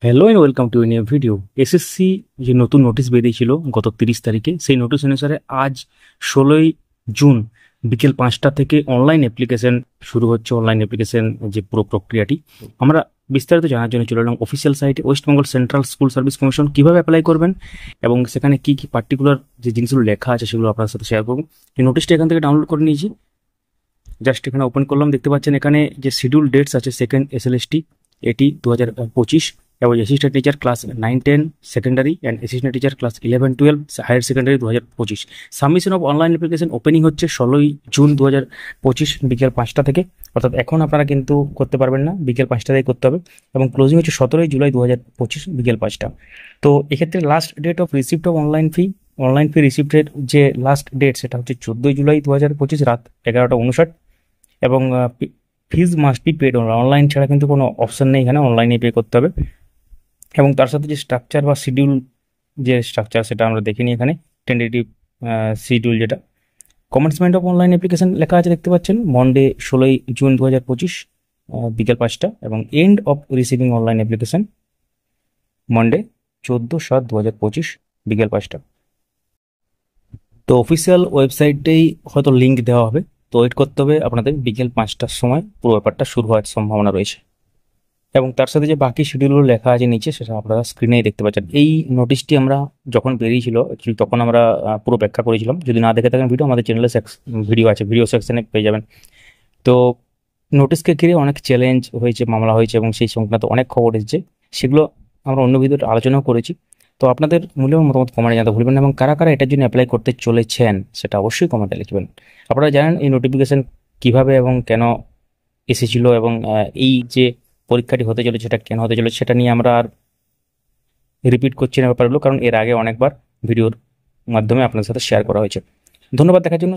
Hello and welcome to new video. SSC যে নতুন notice বেরিয়েছিল গত 30 তারিখে, সেই নোটিশ অনুসারে আজ 16ই জুন বিকেল 5টা থেকে অনলাইন অ্যাপ্লিকেশন শুরু হচ্ছে। অনলাইন অ্যাপ্লিকেশন যে পুরো প্রক্রিয়াটি আমরা বিস্তারিত জানার জন্য চলে এলাম অফিসিয়াল সাইটে। West Bengal central school service commission কীভাবে অ্যাপ্লাই করবেন এবং সেখানে কী কী পার্টিকুলার যে জিনিসগুলো লেখা আছে সেগুলো আপনার সাথে শেয়ার করবো। এই নোটিশটা এখান থেকে ডাউনলোড করে নিয়েছি, জাস্ট এখানে ওপেন করলাম। দেখতে পাচ্ছেন এখানে যে শিডিউল ডেটস আছে, সেকেন্ড এসএলএসটি এটি 2025 এবং assistant teacher class 9-10 secondary and assistant teacher class 11-12 higher secondary 2025। Submission of online application opening হচ্ছে 16ই জুন 2025 বিকেল 5টা থেকে, অর্থাৎ এখন আপনারা কিন্তু করতে পারবেন না, বিকেল 5টা থেকে করতে হবে। এবং ক্লোজিং হচ্ছে 17ই জুলাই 2025 বিকেল 5টা। তো এক্ষেত্রে last date of receipt of online fee রিসিপ্টের যে লাস্ট ডেট সেটা হচ্ছে 14ই জুলাই 2025 রাত 11টা 59। এবং ফিজ মাস্ট বি পেড অনলাইন ছাড়া কিন্তু কোনো অপশান নেই, এখানে অনলাইনে পে করতে হবে। এবং তার সাথে যে স্ট্রাকচার বা শিডিউল, যে স্ট্রাকচার সেটা আমরা দেখিনি এখানে। টেন্টেটিভ শিডিউল যেটা কমেন্সমেন্ট অফ অনলাইন অ্যাপ্লিকেশন লেখা আছে, দেখতে পাচ্ছেন মন্ডে 16ই জুন 2025 বিকেল 5টা। এবং end of receiving online application Monday 14/7/2025 বিকেল 5টা। তো অফিসিয়াল ওয়েবসাইটেই হয়তো লিঙ্ক দেওয়া হবে, তো ওয়েট করতে হবে আপনাদের। বিকেল 5টার সময় পুরো ব্যাপারটা শুরু হওয়ার সম্ভাবনা রয়েছে। এবং তার সাথে যে বাকি শিডিউলগুলো লেখা আছে নিচে, সেটা আপনারা স্ক্রিনেই দেখতে পাচ্ছেন। এই নোটিশটি আমরা যখন বেরিয়েছিল অ্যাকচুয়ালি তখন আমরা পুরো ব্যাখ্যা করেছিলাম। যদি না দেখে থাকেন ভিডিও, আমাদের চ্যানেলে ভিডিও আছে, ভিডিও সেকশনে পেয়ে যাবেন। তো নোটিশকে ঘিরে অনেক চ্যালেঞ্জ হয়েছে, মামলা হয়েছে এবং সেই সংক্রান্ত অনেক খবর এসেছে, সেগুলো আমরা অন্য ভিডিওতে আলোচনাও করেছি। তো আপনাদের মূল্যবান মতামত কমেন্টে জানাতে ভুলবেন না, এবং কারা কারা এটার জন্য অ্যাপ্লাই করতে চলেছেন সেটা অবশ্যই কমেন্টে লিখবেন। আপনারা জানেন এই নোটিফিকেশন কিভাবে এবং কেন এসেছিল, এবং এই যে পরীক্ষাটি হতে চলেছে সেটা কেন হতে চলেছে সেটা নিয়ে আমরা আর রিপিট করছি না ব্যাপারগুলো, কারণ এর আগে অনেকবার ভিডিওর মাধ্যমে আপনাদের সাথে শেয়ার করা হয়েছে। ধন্যবাদ দেখার জন্য।